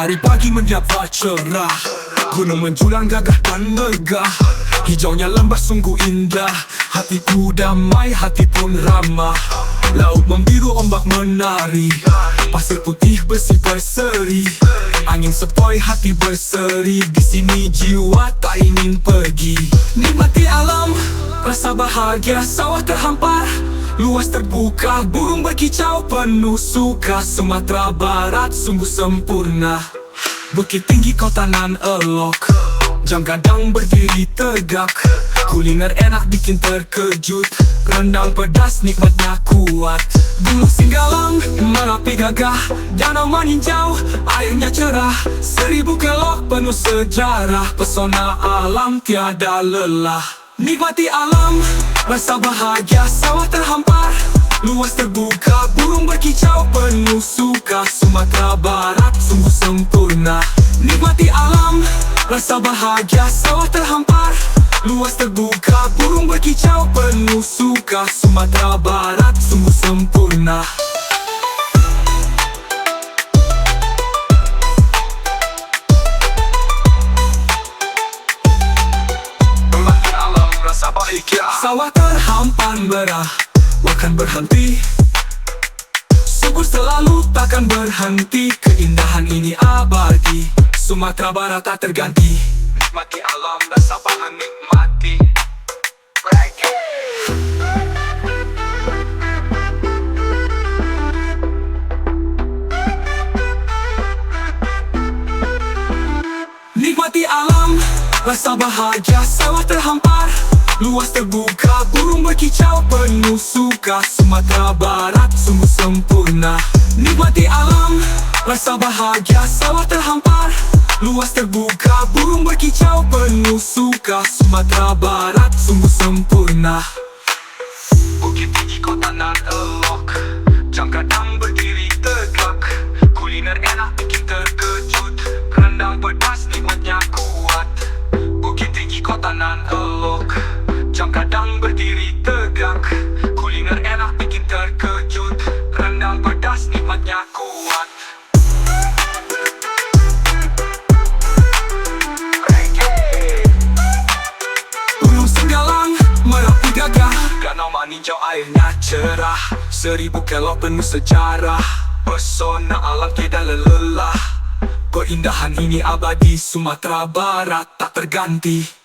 Hari pagi menyapa cerah, gunung menjulang gagah dan megah. Hijaunya lembah sungguh indah, hatiku damai, hati pun ramah. Laut membiru, ombak menari, pasir putih bersih berseri. Angin sepoi, hati berseri. Di sini jiwa tak ingin pergi. Nikmati alam, rasa bahagia. Sawah terhampar, luas terbuka, burung berkicau penuh suka. Sumatera Barat sungguh sempurna. Bukit tinggi, kota nan elok, jam gadang berdiri tegak. Kuliner enak bikin terkejut, rendang pedas nikmatnya kuat. Gunung Singgalang, Merapi gagah, danau meninjau, airnya cerah. 1000 kelok penuh sejarah, pesona alam tiada lelah. Nikmati alam, rasa bahagia. Sawah terhampar, luas terbuka, burung berkicau penuh suka. Sumatera Barat sungguh sempurna. Nikmati alam, rasa bahagia. Sawah terhampar, luas terbuka, burung berkicau penuh suka. Sumatera Barat sungguh sempurna. Nikmati alam, rasa bahagia. Sawah terhampar merah, bukan berhenti. Subur selalu takkan berhenti. Keindahan ini abadi, Sumatera Barat tak terganti. Nikmati alam, rasa bahagia, nikmati. Nikmati alam, rasa bahagia. Sawah terhampar, luas terbuka, burung berkicau penuh suka. Sumatera Barat sungguh sempurna. Nikmati alam, rasa bahagia. Sawah terhampar, luas terbuka, burung berkicau penuh suka. Sumatera Barat sungguh sempurna. Bukit tinggi, kota nan elok, jam gadang berdiri tegak. Kuliner enak bikin terkejut, rendang pedas nikmatnya kuat. Bukit tinggi, kota nan elok, jam gadang berdiri tegak. Kuliner enak bikin terkejut, rendang pedas nikmatnya kuat. Gunung Singgalang, Merapi gagah, danau meninjau airnya cerah. 1000 kelok penuh sejarah, pesona alam tiada lelah. Keindahan ini abadi, Sumatera Barat tak terganti.